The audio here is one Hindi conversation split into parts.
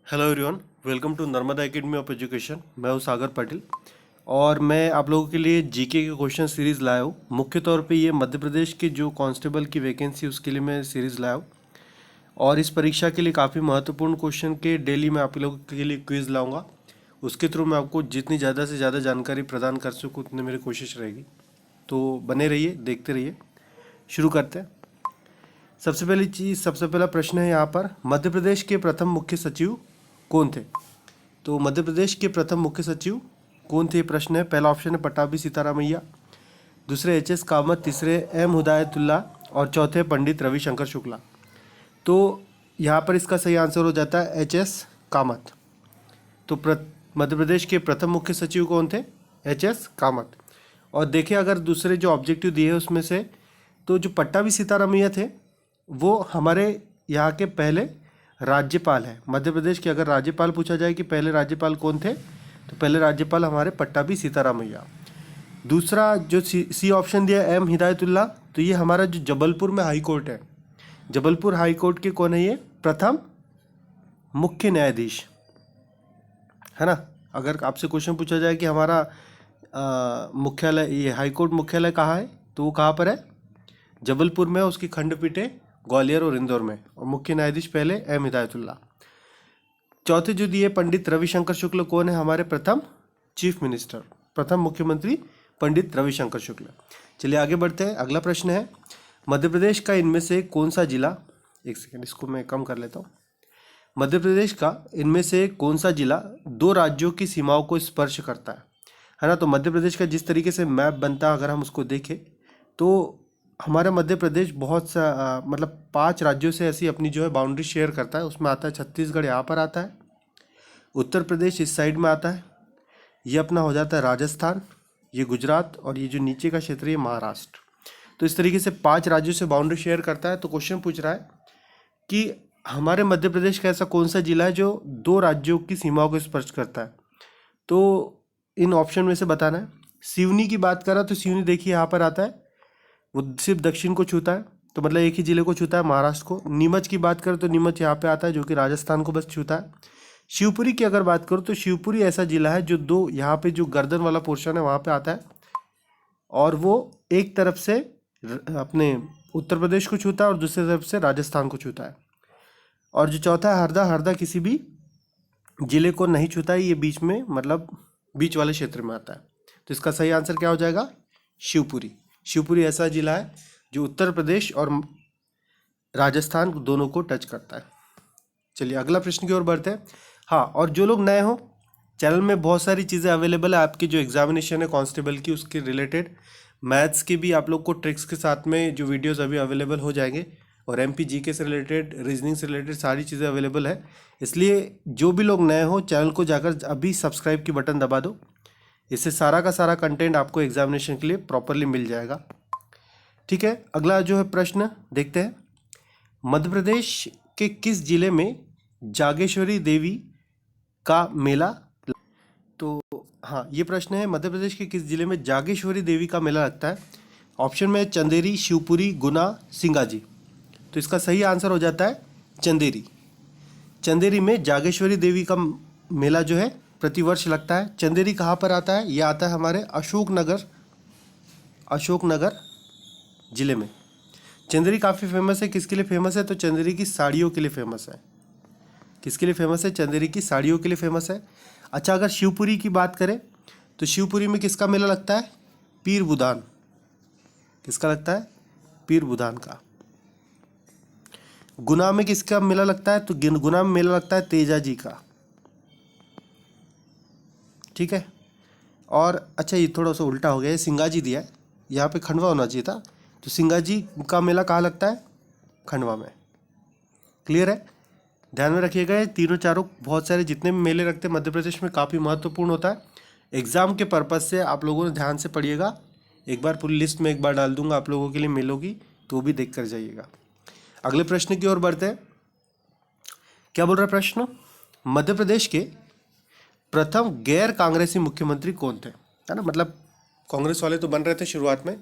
Hello everyone, welcome to Narmada academy of education. मैं हूं सागर पाटिल और मैं आप लोगों के लिए जीके के क्वेश्चन सीरीज़ लाया हूं। मुख्य तौर पे ये मध्य प्रदेश के जो कांस्टेबल की वैकेंसी उसके लिए मैं सीरीज़ लाया हूं और इस परीक्षा के लिए काफ़ी महत्वपूर्ण क्वेश्चन के डेली मैं आप लोगों के लिए क्विज़ लाऊंगा। उसके थ्रू मैं आपको जितनी ज़्यादा से ज़्यादा जानकारी प्रदान कर सकूँ उतनी मेरी कोशिश रहेगी। तो बने रहिए, देखते रहिए। शुरू करते हैं। सबसे पहला प्रश्न है यहाँ पर, मध्य प्रदेश के प्रथम मुख्य सचिव कौन थे? तो मध्य प्रदेश के प्रथम मुख्य सचिव कौन थे, प्रश्न है। पहला ऑप्शन है पट्टाभी सीतारामैया, दूसरे एच.एस. कामत, तीसरे एम हिदायतुल्ला और चौथे पंडित रविशंकर शुक्ला। तो यहाँ पर इसका सही आंसर हो जाता है एच.एस. कामत। तो मध्य प्रदेश के प्रथम मुख्य सचिव कौन थे? एच.एस. कामत। और देखिए, अगर दूसरे जो ऑब्जेक्टिव दिए हैं उसमें से तो जो पट्टाभी सीतारामैया थे वो हमारे यहाँ के पहले राज्यपाल है। मध्य प्रदेश के अगर राज्यपाल पूछा जाए कि पहले राज्यपाल कौन थे, तो पहले राज्यपाल हमारे पट्टाभी सीतारामैया। दूसरा जो सी ऑप्शन दिया एम हिदायतुल्ला, तो ये हमारा जो जबलपुर में हाई कोर्ट है, जबलपुर हाई कोर्ट के कौन है? ये प्रथम मुख्य न्यायाधीश है ना। अगर आपसे क्वेश्चन पूछा जाए कि हमारा मुख्यालय, ये हाई कोर्ट मुख्यालय कहाँ है, तो वो कहाँ पर है? जबलपुर में। उसकी खंडपीठें ग्वालियर और इंदौर में, और मुख्य न्यायाधीश पहले एम हिदायतुल्ला। चौथे जो दिए पंडित रविशंकर शुक्ल, कौन है? हमारे प्रथम चीफ मिनिस्टर, प्रथम मुख्यमंत्री पंडित रविशंकर शुक्ल। चलिए आगे बढ़ते हैं। अगला प्रश्न है, मध्य प्रदेश का इनमें से कौन सा जिला, एक सेकेंड इसको मैं कम कर लेता हूँ। मध्य प्रदेश का इनमें से कौन सा जिला दो राज्यों की सीमाओं को स्पर्श करता है ना। तो मध्य प्रदेश का जिस तरीके से मैप बनता है, अगर हम उसको देखें तो हमारा मध्य प्रदेश बहुत सा मतलब 5 राज्यों से ऐसी अपनी जो है बाउंड्री शेयर करता है। उसमें आता है छत्तीसगढ़, यहाँ पर आता है, उत्तर प्रदेश इस साइड में आता है, ये अपना हो जाता है राजस्थान, ये गुजरात, और ये जो नीचे का क्षेत्र है महाराष्ट्र। तो इस तरीके से 5 राज्यों से बाउंड्री शेयर करता है। तो क्वेश्चन पूछ रहा है कि हमारे मध्य प्रदेश का ऐसा कौन सा जिला है जो 2 राज्यों की सीमाओं को स्पर्श करता है। तो इन ऑप्शन में से बताना है। सिवनी की बात करा तो सिवनी देखिए यहाँ पर आता है, वो सिर्फ दक्षिण को छूता है, तो मतलब एक ही जिले को छूता है, महाराष्ट्र को। नीमच की बात करें तो नीमच यहाँ पे आता है, जो कि राजस्थान को बस छूता है। शिवपुरी की अगर बात करूँ तो शिवपुरी ऐसा जिला है जो यहाँ पे जो गर्दन वाला पोर्शन है वहाँ पे आता है, और वो एक तरफ से अपने उत्तर प्रदेश को छूता है और दूसरी तरफ से राजस्थान को छूता है। और जो चौथा है हरदा, हरदा किसी भी जिले को नहीं छूता है, ये बीच में मतलब बीच वाले क्षेत्र में आता है। तो इसका सही आंसर क्या हो जाएगा? शिवपुरी। शिवपुरी ऐसा जिला है जो उत्तर प्रदेश और राजस्थान दोनों को टच करता है। चलिए अगला प्रश्न की ओर बढ़ते हैं। हाँ, और जो लोग नए हो, चैनल में बहुत सारी चीज़ें अवेलेबल है। आपकी जो एग्जामिनेशन है कांस्टेबल की, उसके रिलेटेड मैथ्स के भी आप लोग को ट्रिक्स के साथ में जो वीडियोस अभी अवेलेबल हो जाएंगे, और एमपी जीके से रिलेटेड, रीजनिंग से रिलेटेड सारी चीज़ें अवेलेबल है। इसलिए जो भी लोग नए हो, चैनल को जाकर अभी सब्सक्राइब की बटन दबा दो। इससे सारा का सारा कंटेंट आपको एग्जामिनेशन के लिए प्रॉपरली मिल जाएगा। ठीक है, अगला जो है प्रश्न देखते हैं। मध्य प्रदेश के किस जिले में जागेश्वरी देवी का मेला? तो हाँ, ये प्रश्न है, मध्य प्रदेश के किस जिले में जागेश्वरी देवी का मेला लगता है? ऑप्शन में चंदेरी, शिवपुरी, गुना, सिंगाजी। तो इसका सही आंसर हो जाता है चंदेरी। चंदेरी में जागेश्वरी देवी का मेला जो है प्रतिवर्ष लगता है। चंदेरी कहाँ पर आता है? यह आता है हमारे अशोकनगर जिले में। चंदेरी काफ़ी फेमस है। किसके लिए फेमस है? तो चंदेरी की साड़ियों के लिए फेमस है। किसके लिए फेमस है? चंदेरी की साड़ियों के लिए फेमस है। अच्छा, अगर शिवपुरी की बात करें तो शिवपुरी में किसका मेला लगता है? पीर बुदान। किसका लगता है? पीर बुदान का। गुना में किसका मेला लगता है? तो गुना में मेला लगता है तेजा जी का। ठीक है। और अच्छा, ये थोड़ा सा उल्टा हो गया है, सिंगाजी दिया है, यहाँ पे खंडवा होना चाहिए था। तो सिंगाजी का मेला कहाँ लगता है? खंडवा में। क्लियर है? ध्यान में रखिएगा, ये तीनों चारों बहुत सारे जितने भी मेले रखते हैं मध्य प्रदेश में काफ़ी महत्वपूर्ण होता है। एग्जाम के पर्पज़ से आप लोगों ने ध्यान से पढ़िएगा। एक बार पूरी लिस्ट में एक बार डाल दूंगा आप लोगों के लिए मेलों की, तो भी देख कर जाइएगा। अगले प्रश्न की ओर बढ़ते हैं। क्या बोल रहा है प्रश्न? मध्य प्रदेश के प्रथम गैर कांग्रेसी मुख्यमंत्री कौन थे? है ना, मतलब कांग्रेस वाले तो बन रहे थे शुरुआत में,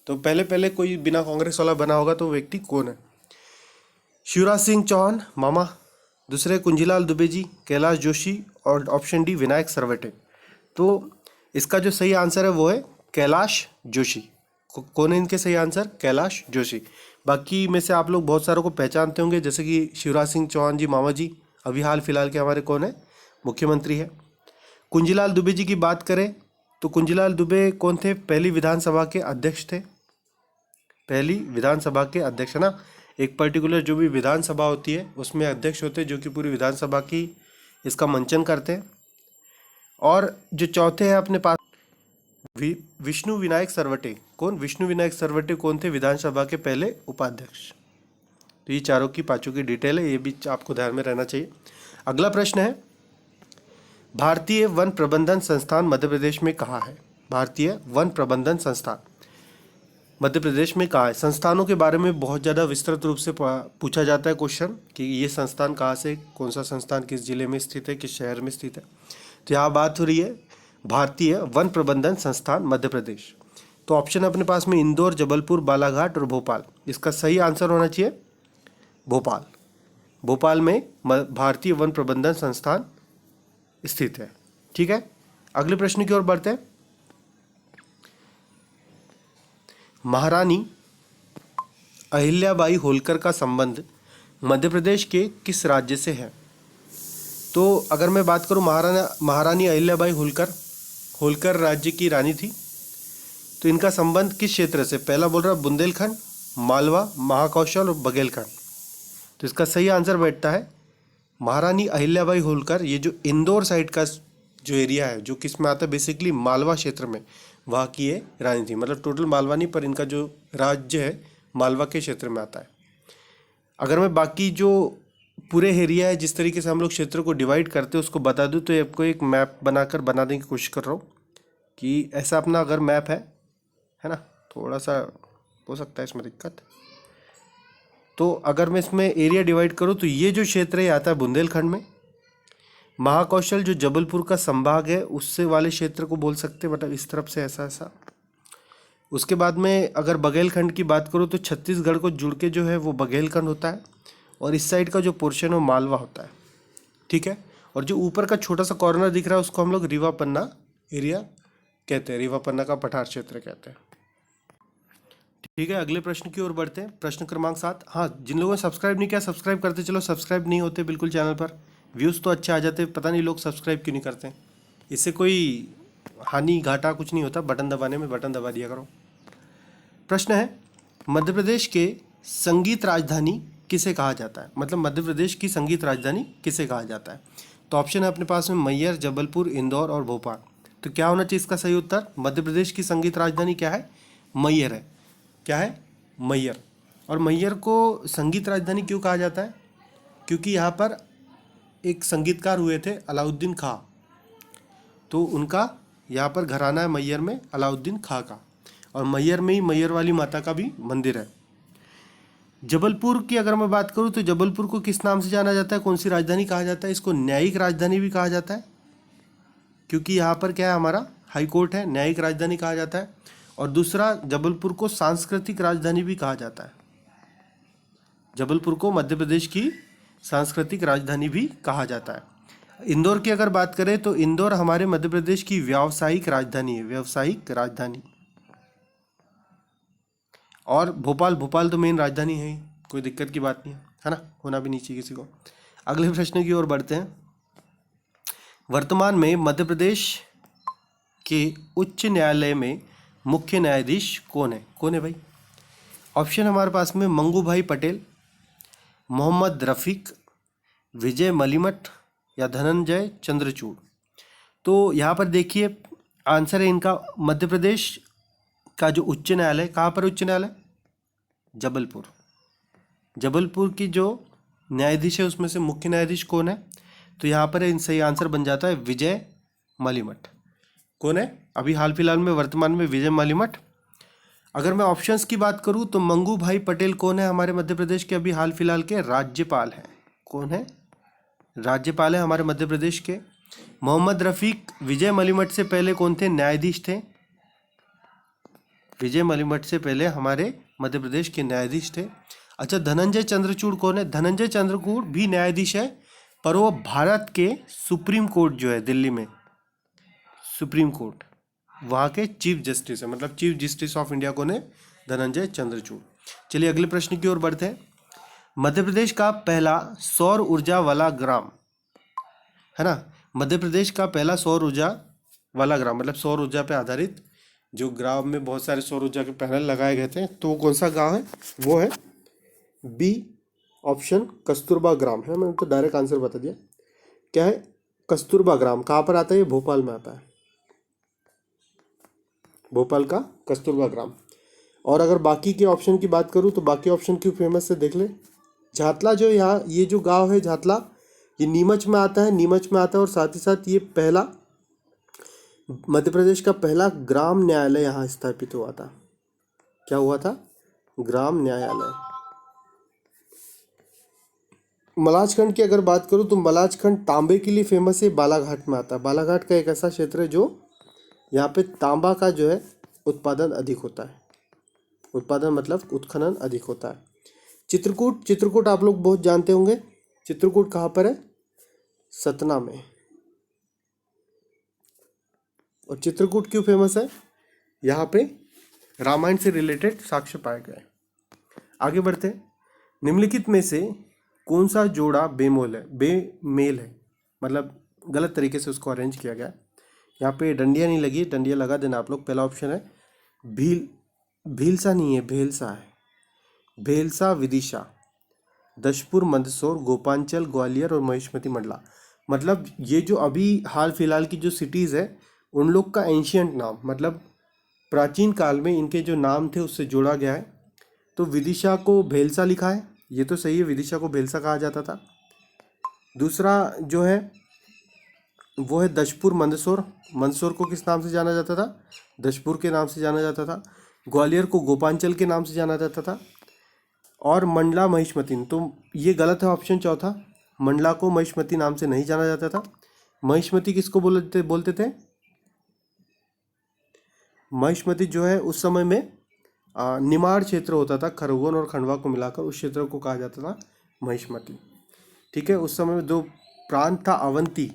तो पहले कोई बिना कांग्रेस वाला बना होगा, तो व्यक्ति कौन है? शिवराज सिंह चौहान मामा, दूसरे कुंजीलाल दुबे जी, कैलाश जोशी और ऑप्शन डी विनायक सरवटे। तो इसका जो सही आंसर है वो है कैलाश जोशी। कौन है इनके सही आंसर? कैलाश जोशी। बाकी में से आप लोग बहुत सारों को पहचानते होंगे, जैसे कि शिवराज सिंह चौहान जी, मामा जी, अभी हाल फिलहाल के हमारे कौन है? मुख्यमंत्री है। कुंजीलाल दुबे जी की बात करें तो कुंजीलाल दुबे कौन थे? पहली विधानसभा के अध्यक्ष थे। पहली विधानसभा के अध्यक्ष है ना, एक पर्टिकुलर जो भी विधानसभा होती है उसमें अध्यक्ष होते हैं जो कि पूरी विधानसभा की इसका मंचन करते हैं। और जो चौथे हैं अपने पास विष्णु विनायक सरवटे। कौन? विष्णु विनायक सरवटे कौन थे? विधानसभा के पहले उपाध्यक्ष। तो ये चारों की पांचों की डिटेल है, ये भी आपको ध्यान में रहना चाहिए। अगला प्रश्न है, भारतीय वन प्रबंधन संस्थान मध्य प्रदेश में कहाँ है? भारतीय वन प्रबंधन संस्थान मध्य प्रदेश में कहाँ है? संस्थानों के बारे में बहुत ज़्यादा विस्तृत रूप से पूछा जाता है क्वेश्चन कि ये संस्थान कहाँ से, कौन सा संस्थान किस जिले में स्थित है, किस शहर में स्थित है। तो यहाँ बात हो रही है भारतीय वन प्रबंधन संस्थान मध्य प्रदेश। तो ऑप्शन अपने पास में इंदौर, जबलपुर, बालाघाट और भोपाल। इसका सही आंसर होना चाहिए भोपाल। भोपाल में भारतीय वन प्रबंधन संस्थान स्थित है। ठीक है, अगले प्रश्न की ओर बढ़ते हैं। महारानी अहिल्याबाई होलकर का संबंध मध्य प्रदेश के किस राज्य से है? तो अगर मैं बात करूं महारानी अहिल्याबाई होलकर राज्य की रानी थी। तो इनका संबंध किस क्षेत्र से? पहला बोल रहा है बुंदेलखंड, मालवा, महाकौशल और बघेलखंड। तो इसका सही आंसर बैठता है महारानी अहिल्याबाई होलकर। ये जो इंदौर साइड का जो एरिया है, जो किस में आता है, बेसिकली मालवा क्षेत्र में, वहाँ की ये रानी थी। मतलब टोटल मालवा नहीं, पर इनका जो राज्य है मालवा के क्षेत्र में आता है। अगर मैं बाकी जो पूरे एरिया है, जिस तरीके से हम लोग क्षेत्र को डिवाइड करते हैं उसको बता दूं, तो आपको एक मैप बनाने की कोशिश कर रहा हूँ कि ऐसा अपना अगर मैप है ना, थोड़ा सा हो सकता है इसमें दिक्कत। तो अगर मैं इसमें एरिया डिवाइड करूँ तो ये जो क्षेत्र है आता है बुंदेलखंड में। महाकौशल जो जबलपुर का संभाग है उससे वाले क्षेत्र को बोल सकते हैं, मतलब इस तरफ से ऐसा ऐसा। उसके बाद में अगर बघेलखंड की बात करूँ तो छत्तीसगढ़ को जुड़ के जो है वो बघेलखंड होता है, और इस साइड का जो पोर्शन है वो मालवा होता है। ठीक है, और जो ऊपर का छोटा सा कॉर्नर दिख रहा है उसको हम लोग रीवा पन्ना एरिया कहते हैं, रीवा पन्ना का पठार क्षेत्र कहते हैं। ठीक है, अगले प्रश्न की ओर बढ़ते हैं। प्रश्न क्रमांक 7। हाँ, जिन लोगों ने सब्सक्राइब नहीं किया सब्सक्राइब करते चलो। सब्सक्राइब नहीं होते बिल्कुल चैनल पर, व्यूज़ तो अच्छे आ जाते, पता नहीं लोग सब्सक्राइब क्यों नहीं करते। इससे कोई हानि घाटा कुछ नहीं होता, बटन दबाने में, बटन दबा दिया करो। प्रश्न है, मध्य प्रदेश के संगीत राजधानी किसे कहा जाता है? मतलब मध्य प्रदेश की संगीत राजधानी किसे कहा जाता है? तो ऑप्शन है अपने पास में मैयर, जबलपुर, इंदौर और भोपाल। तो क्या होना चाहिए इसका सही उत्तर? मध्य प्रदेश की संगीत राजधानी क्या है? मैयर है। क्या है? मैयर। और मैयर को संगीत राजधानी क्यों कहा जाता है? क्योंकि यहाँ पर एक संगीतकार हुए थे अलाउद्दीन खां, तो उनका यहाँ पर घराना है मैयर में, अलाउद्दीन खां का। और मैयर में ही मैयर वाली माता का भी मंदिर है। जबलपुर की अगर मैं बात करूँ तो जबलपुर को किस नाम से जाना जाता है, कौन सी राजधानी कहा जाता है? इसको न्यायिक राजधानी भी कहा जाता है, क्योंकि यहाँ पर क्या है, हमारा हाई कोर्ट है, न्यायिक राजधानी कहा जाता है। और दूसरा, जबलपुर को सांस्कृतिक राजधानी भी कहा जाता है। जबलपुर को मध्य प्रदेश की सांस्कृतिक राजधानी भी कहा जाता है। इंदौर की अगर बात करें तो इंदौर हमारे मध्य प्रदेश की व्यावसायिक राजधानी है, व्यावसायिक राजधानी। और भोपाल तो मेन राजधानी है ही, कोई दिक्कत की बात नहीं है ना, होना भी नहीं चाहिए किसी को। अगले प्रश्न की ओर बढ़ते हैं। वर्तमान में मध्य प्रदेश के उच्च न्यायालय में मुख्य न्यायाधीश कौन है? कौन है भाई? ऑप्शन हमारे पास में मंगू भाई पटेल, मोहम्मद रफ़ीक, विजय मलिमठ या धनंजय चंद्रचूड़। तो यहाँ पर देखिए आंसर है इनका मध्य प्रदेश का जो उच्च न्यायालय, कहाँ पर उच्च न्यायालय? जबलपुर। जबलपुर की जो न्यायाधीश है उसमें से मुख्य न्यायाधीश कौन है? तो यहाँ पर इन सही आंसर बन जाता है विजय मलिमठ। कौन है अभी हाल फिलहाल में वर्तमान में? विजय मलिमठ। अगर मैं ऑप्शंस की बात करूँ तो मंगू भाई पटेल कौन है हमारे मध्य प्रदेश के अभी हाल फिलहाल के? राज्यपाल हैं। कौन है? राज्यपाल है हमारे मध्य प्रदेश के। मोहम्मद रफ़ीक विजय मलिमठ से पहले कौन थे? न्यायाधीश थे। विजय मलिमठ से पहले हमारे मध्य प्रदेश के न्यायाधीश थे। अच्छा, धनंजय चंद्रचूड़ कौन है? धनंजय चंद्रचूड़ भी न्यायाधीश है, पर वो भारत के सुप्रीम कोर्ट जो है दिल्ली में, सुप्रीम कोर्ट, वहाँ के चीफ जस्टिस है, मतलब चीफ जस्टिस ऑफ इंडिया कौन है? धनंजय चंद्रचूड़। चलिए अगले प्रश्न की ओर बढ़ते हैं। मध्य प्रदेश का पहला सौर ऊर्जा वाला ग्राम, है ना, मध्य प्रदेश का पहला सौर ऊर्जा वाला ग्राम, मतलब सौर ऊर्जा पे आधारित जो ग्राम में बहुत सारे सौर ऊर्जा के पैनल लगाए गए थे, तो वो कौन सा गांव है? वो है बी ऑप्शन, कस्तूरबा ग्राम है। मैंने तो डायरेक्ट आंसर बता दिया, क्या है? कस्तूरबा ग्राम। कहाँ पर आता है? ये भोपाल में आता है, भोपाल का कस्तूरबा ग्राम। और अगर बाकी के ऑप्शन की बात करूँ तो बाकी ऑप्शन क्यों फेमस है देख ले। झातला जो यहाँ ये जो गांव है झातला, ये नीमच में आता है, नीमच में आता है, और साथ ही साथ ये पहला मध्य प्रदेश का पहला ग्राम न्यायालय यहाँ स्थापित हुआ था। क्या हुआ था? ग्राम न्यायालय। मलाजखंड की अगर बात करूँ तो मलाजखंड तांबे के लिए फेमस है, बालाघाट में आता है। बालाघाट का एक ऐसा क्षेत्र है जो यहाँ पे तांबा का जो है उत्पादन अधिक होता है, उत्पादन मतलब उत्खनन अधिक होता है। चित्रकूट, चित्रकूट आप लोग बहुत जानते होंगे। चित्रकूट कहाँ पर है? सतना में। और चित्रकूट क्यों फेमस है? यहाँ पे रामायण से रिलेटेड साक्ष्य पाए गए। आगे बढ़ते हैं। निम्नलिखित में से कौन सा जोड़ा बेमोल है, बेमेल है, मतलब गलत तरीके से उसको अरेंज किया गया। यहाँ पे डंडिया नहीं लगी, डंडिया लगा देना आप लोग। पहला ऑप्शन है भीलसा नहीं है, भेलसा है। भेलसा विदिशा, दशपुर मंदसौर, गोपांचल ग्वालियर और महिष्मती मंडला। मतलब ये जो अभी हाल फिलहाल की जो सिटीज़ है उन लोग का एंशियंट नाम, मतलब प्राचीन काल में इनके जो नाम थे उससे जोड़ा गया है। तो विदिशा को भेलसा लिखा है, ये तो सही है, विदिशा को भेलसा कहा जाता था। दूसरा जो है वो है दशपुर मंदसौर। मंदसौर को किस नाम से जाना जाता था? दशपुर के नाम से जाना जाता था। ग्वालियर को गोपांचल के नाम से जाना जाता था। और मंडला महिष्मती, तो ये गलत है ऑप्शन चौथा। मंडला को महिष्मती नाम से नहीं जाना जाता था। महिष्मती किसको बोलते थे? महिष्मती जो है उस समय में निमाड़ क्षेत्र होता था, खरगोन और खंडवा को मिलाकर उस क्षेत्र को कहा जाता था महिष्मती। ठीक है, उस समय में जो प्रांत था अवंती,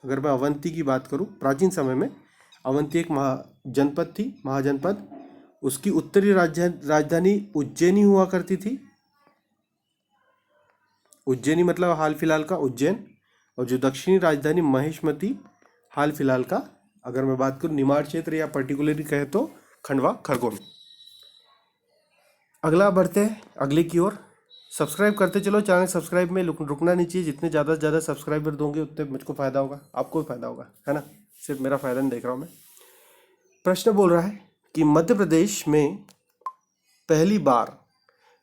अगर मैं अवंती की बात करूं, प्राचीन समय में अवंती एक जनपद थी, महाजनपद। उसकी उत्तरी राजधानी उज्जैनी हुआ करती थी। उज्जैनी मतलब हाल फिलहाल का उज्जैन। और जो दक्षिणी राजधानी महिष्मती, हाल फिलहाल का अगर मैं बात करूं निमाड़ क्षेत्र या पर्टिकुलरली कहे तो खंडवा खरगोन। अगला बढ़ते हैं अगले की ओर। सब्सक्राइब करते चलो, चैनल सब्सक्राइब में रुकना नहीं चाहिए। जितने ज़्यादा से ज़्यादा सब्सक्राइबर दोगे उतने मुझको फ़ायदा होगा, आपको भी फ़ायदा होगा, है ना। सिर्फ मेरा फ़ायदा नहीं देख रहा हूँ मैं। प्रश्न बोल रहा है कि मध्य प्रदेश में पहली बार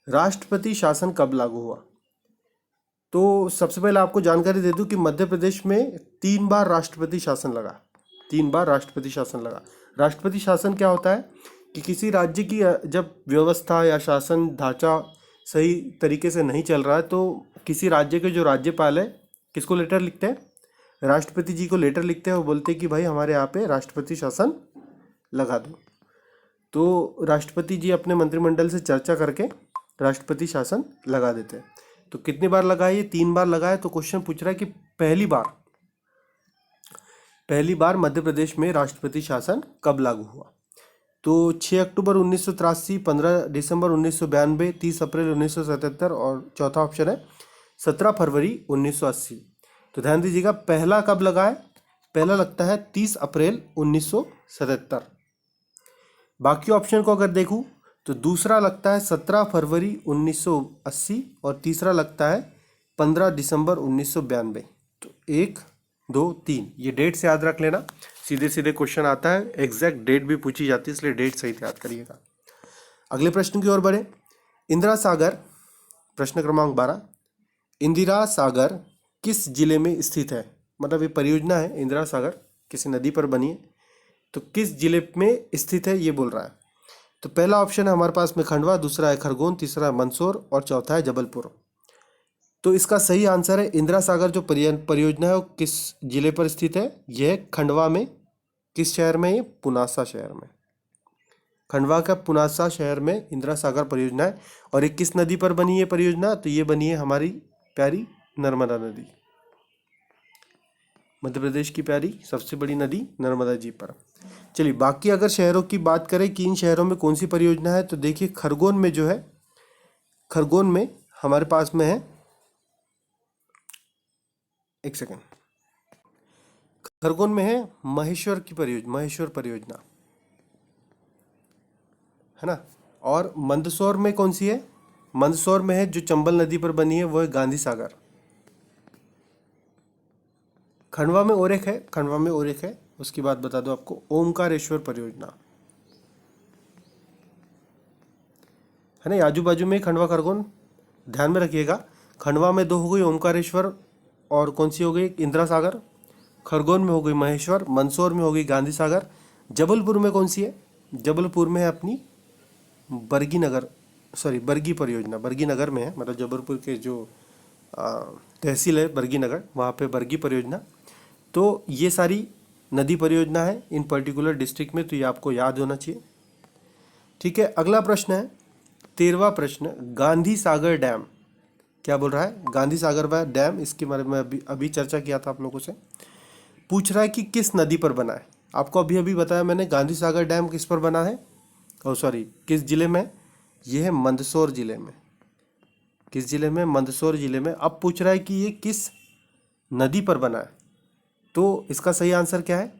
राष्ट्रपति शासन कब लागू हुआ। तो सबसे पहले आपको जानकारी दे दूं कि मध्य प्रदेश में 3 बार राष्ट्रपति शासन लगा, 3 बार राष्ट्रपति शासन लगा। राष्ट्रपति शासन क्या होता है कि किसी राज्य की जब व्यवस्था या शासन ढांचा सही तरीके से नहीं चल रहा है तो किसी राज्य के जो राज्यपाल है किसको लेटर लिखते हैं? राष्ट्रपति जी को लेटर लिखते हैं और बोलते हैं कि भाई हमारे यहाँ पे राष्ट्रपति शासन लगा दो। तो राष्ट्रपति जी अपने मंत्रिमंडल से चर्चा करके राष्ट्रपति शासन लगा देते हैं। तो कितनी बार लगा है? ये 3 बार लगा है। तो क्वेश्चन पूछ रहा है कि पहली बार मध्य प्रदेश में राष्ट्रपति शासन कब लागू हुआ। तो 6 अक्टूबर 1983, 15 दिसंबर 1992, 30 अप्रैल 1977 और चौथा ऑप्शन है 17 फरवरी 1980। तो ध्यान दीजिएगा, पहला कब लगा है? पहला लगता है 30 अप्रैल 1977। बाकी ऑप्शन को अगर देखूं तो दूसरा लगता है 17 फरवरी 1980 और तीसरा लगता है 15 दिसंबर 1992। तो 1, 2, 3 ये डेट से याद रख लेना, सीधे सीधे क्वेश्चन आता है, एग्जैक्ट डेट भी पूछी जाती है, इसलिए डेट सही याद करिएगा। अगले प्रश्न की ओर बढ़े। इंदिरा सागर, प्रश्न क्रमांक 12, इंदिरा सागर किस जिले में स्थित है? मतलब ये परियोजना है इंदिरा सागर, किसी नदी पर बनी है, तो किस जिले में स्थित है ये बोल रहा है। तो पहला ऑप्शन है हमारे पास में खंडवा, दूसरा है खरगोन, तीसरा है मंदसौर और चौथा है जबलपुर। तो इसका सही आंसर है इंदिरा सागर जो परियोजना है वो किस जिले पर स्थित है? यह खंडवा में। किस शहर में? ये पुनासा शहर में। खंडवा का पुनासा शहर में इंदिरा सागर परियोजना है। और ये किस नदी पर बनी है परियोजना? तो ये बनी है हमारी प्यारी नर्मदा नदी। मध्य प्रदेश की प्यारी सबसे बड़ी नदी नर्मदा जी पर। चलिए बाकी अगर शहरों की बात करें कि इन शहरों में कौन सी परियोजना है, तो देखिए खरगोन में जो है, खरगोन में हमारे पास में है, एक सेकेंड, खरगोन में है महेश्वर की परियोजना, महेश्वर परियोजना है ना। और मंदसौर में कौन सी है, मंदसौर में है जो चंबल नदी पर बनी है, वो है गांधी सागर। खंडवा में और एक है, खंडवा में और एक है, उसकी बात बता दो आपको, ओमकारेश्वर परियोजना है ना। आजू बाजू में खंडवा खरगोन, ध्यान में रखिएगा। खंडवा में दो हो गई ओमकारेश्वर, और कौन सी हो गई, इंदिरा सागर। खरगोन में हो गई महेश्वर, मंदसौर में हो गई गांधी सागर। जबलपुर में कौन सी है, जबलपुर में है अपनी बरगी नगर, सॉरी बरगी परियोजना, बरगी नगर में है, मतलब जबलपुर के जो तहसील है बरगी नगर, वहाँ पे बरगी परियोजना। तो ये सारी नदी परियोजना है इन पर्टिकुलर डिस्ट्रिक्ट में, तो ये आपको याद होना चाहिए। ठीक है, अगला प्रश्न है 13वां प्रश्न, गांधी सागर डैम क्या बोल रहा है, गांधी सागर डैम, इसके बारे में अभी चर्चा किया था आप लोगों से। पूछ रहा है कि किस नदी पर बना है। आपको अभी अभी बताया मैंने, गांधी सागर डैम किस पर बना है, ओ सॉरी किस जिले में, ये है मंदसौर जिले में। किस जिले में, मंदसौर जिले में। अब पूछ रहा है कि ये किस नदी पर बना है, तो इसका सही आंसर क्या है,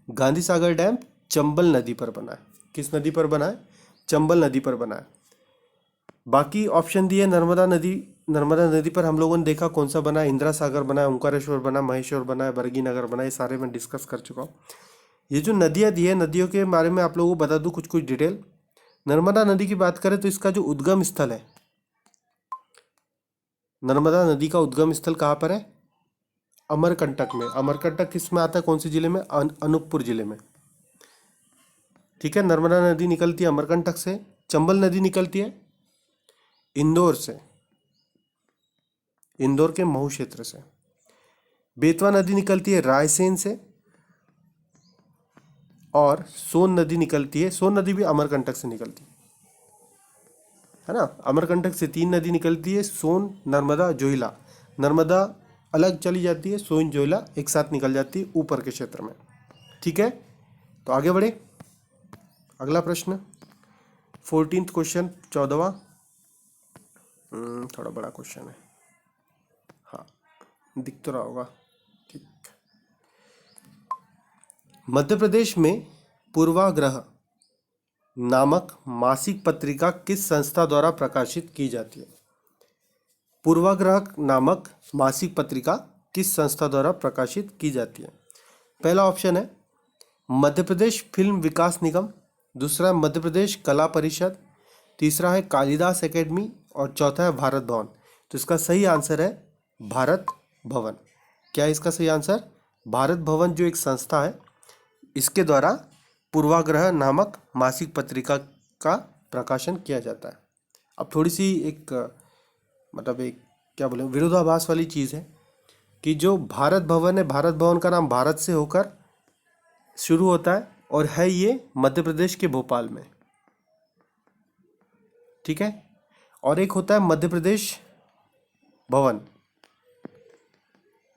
गांधी सागर डैम चंबल नदी पर बना है। किस नदी पर बना है, चंबल नदी पर बना है। बाकी ऑप्शन दिए नर्मदा नदी, नर्मदा नदी पर हम लोगों ने देखा कौन सा बना है, इंदिरा सागर बना है, ओंकारेश्वर बना, महेश्वर बना है, बरगी नगर बना है, ये सारे मैं डिस्कस कर चुका हूँ। ये जो नदियाँ दी है, नदियों के बारे में आप लोगों को बता दूँ कुछ कुछ डिटेल। नर्मदा नदी की बात करें तो इसका जो उद्गम स्थल है, नर्मदा नदी का उद्गम स्थल कहाँ पर है, अमरकंटक में। अमरकंटक किस में आता है, कौन से जिले में, अनूपपुर जिले में। ठीक है, नर्मदा नदी निकलती है अमरकंटक से। चंबल नदी निकलती है इंदौर से, इंदौर के महू क्षेत्र से। बेतवा नदी निकलती है रायसेन से, और सोन नदी निकलती है, सोन नदी भी अमरकंटक से निकलती है ना। अमरकंटक से 3 नदी निकलती है, सोन, नर्मदा, जोहिला। नर्मदा अलग चली जाती है, सोन जोहिला एक साथ निकल जाती है ऊपर के क्षेत्र में। ठीक है, तो आगे बढ़े, अगला प्रश्न 14th क्वेश्चन, 14वां, थोड़ा बड़ा क्वेश्चन है, हाँ दिख तो रहा होगा। ठीक, मध्य प्रदेश में पूर्वाग्रह नामक मासिक पत्रिका किस संस्था द्वारा प्रकाशित की जाती है। पूर्वाग्रह नामक मासिक पत्रिका किस संस्था द्वारा प्रकाशित की जाती है। पहला ऑप्शन है मध्य प्रदेश फिल्म विकास निगम, दूसरा है मध्य प्रदेश कला परिषद, तीसरा है कालिदास एकेडमी, और चौथा है भारत भवन। तो इसका सही आंसर है भारत भवन। क्या है इसका सही आंसर, भारत भवन जो एक संस्था है, इसके द्वारा पूर्वाग्रह नामक मासिक पत्रिका का प्रकाशन किया जाता है। अब थोड़ी सी एक मतलब एक क्या बोले विरोधाभास वाली चीज़ है कि जो भारत भवन है, भारत भवन का नाम भारत से होकर शुरू होता है और है ये मध्य प्रदेश के भोपाल में। ठीक है, और एक होता है मध्य प्रदेश भवन,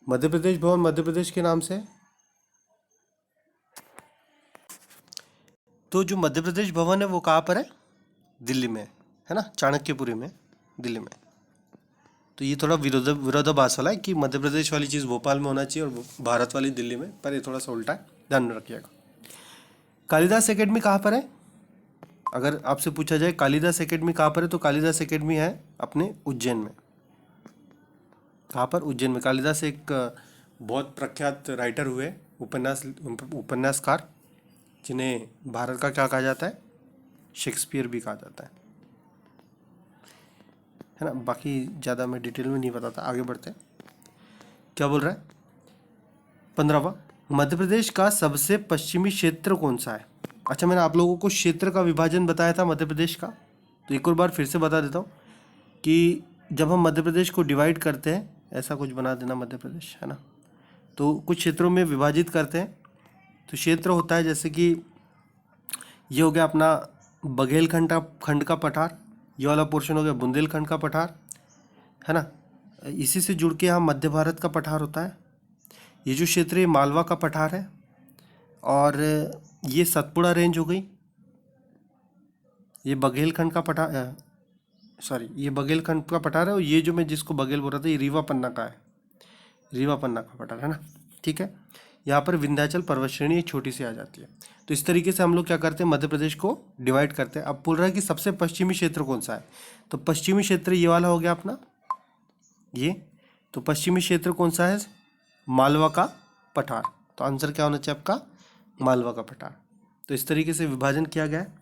मध्य प्रदेश भवन मध्य प्रदेश के नाम से। तो जो मध्य प्रदेश भवन है वो कहाँ पर है, दिल्ली में है ना, चाणक्यपुरी में, दिल्ली में। तो ये थोड़ा विरोधाभास वाला है कि मध्य प्रदेश वाली चीज़ भोपाल में होना चाहिए और भारत वाली दिल्ली में, पर ये थोड़ा सा उल्टा है, ध्यान में रखिएगा। कालिदास एकेडमी कहाँ पर है, अगर आपसे पूछा जाए कालिदास एकेडमी कहाँ पर है, तो कालिदास एकेडमी है अपने उज्जैन में। कहाँ पर, उज्जैन में। कालिदास एक बहुत प्रख्यात राइटर हुए, उपन्यासकार, जिन्हें भारत का क्या कहा जाता है, शेक्सपियर भी कहा जाता है ना। बाकी ज़्यादा मैं डिटेल में नहीं बताता, आगे बढ़ते हैं। क्या बोल रहा है 15वां, मध्य प्रदेश का सबसे पश्चिमी क्षेत्र कौन सा है। अच्छा, मैंने आप लोगों को क्षेत्र का विभाजन बताया था मध्य प्रदेश का, तो एक और बार फिर से बता देता हूँ कि जब हम मध्य प्रदेश को डिवाइड करते हैं, ऐसा कुछ बना देना मध्य प्रदेश है ना, तो कुछ क्षेत्रों में विभाजित करते हैं। तो क्षेत्र होता है जैसे कि ये हो गया अपना बघेलखंड खंड का पठार, ये वाला पोर्शन हो गया बुंदेलखंड का पठार है ना, इसी से जुड़ के यहाँ मध्य भारत का पठार होता है। ये जो क्षेत्र है मालवा का पठार है, और ये सतपुड़ा रेंज हो गई, ये बघेलखंड का पठार, सॉरी ये बघेलखंड का पठार है, और ये जो मैं जिसको बघेल बोल रहा था ये रीवा पन्ना का है, रीवा पन्ना का पठार है ना। ठीक है, यहाँ पर विंध्याचल पर्वत श्रेणी एक छोटी सी आ जाती है। तो इस तरीके से हम लोग क्या करते हैं, मध्य प्रदेश को डिवाइड करते हैं। अब बोल रहा है कि सबसे पश्चिमी क्षेत्र कौन सा है, तो पश्चिमी क्षेत्र ये वाला हो गया अपना, ये। तो पश्चिमी क्षेत्र कौन सा है, मालवा का पठार। तो आंसर क्या होना चाहिए आपका, मालवा का पठार। तो इस तरीके से विभाजन किया गया है।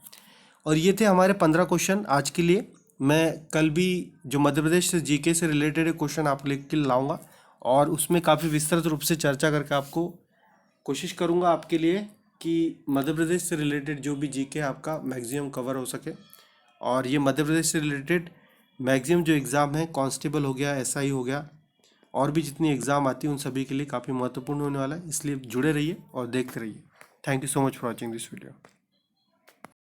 और ये थे हमारे 15 क्वेश्चन आज के लिए। मैं कल भी जो मध्य प्रदेश से जीके से रिलेटेड क्वेश्चन आप लिख के लाऊंगा, और उसमें काफ़ी विस्तृत रूप से चर्चा करके आपको कोशिश करूंगा आपके लिए कि मध्य प्रदेश से रिलेटेड जो भी जीके आपका मैक्सिमम कवर हो सके। और ये मध्य प्रदेश से रिलेटेड मैक्सिमम जो एग्ज़ाम है, कांस्टेबल हो गया, एसआई हो गया, और भी जितनी एग्ज़ाम आती है उन सभी के लिए काफ़ी महत्वपूर्ण होने वाला है। इसलिए जुड़े रहिए और देखते रहिए। Thank you so much for watching this video.